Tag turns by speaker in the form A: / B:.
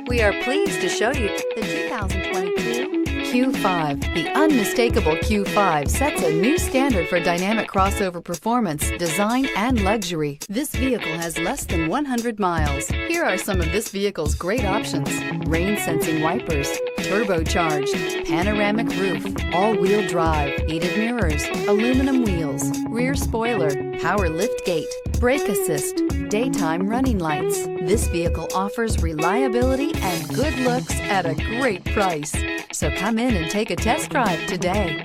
A: We are pleased to show you the 2022 Q5. The unmistakable Q5 sets a new standard for dynamic crossover performance, design, and luxury. This vehicle has less than 100 miles. Here are some of this vehicle's great options: rain-sensing wipers, turbocharged, panoramic roof, all-wheel drive, heated mirrors, aluminum wheels, rear spoiler, power liftgate, brake assist, daytime running lights. This vehicle offers reliability and good looks at a great price. So come in and take a test drive today.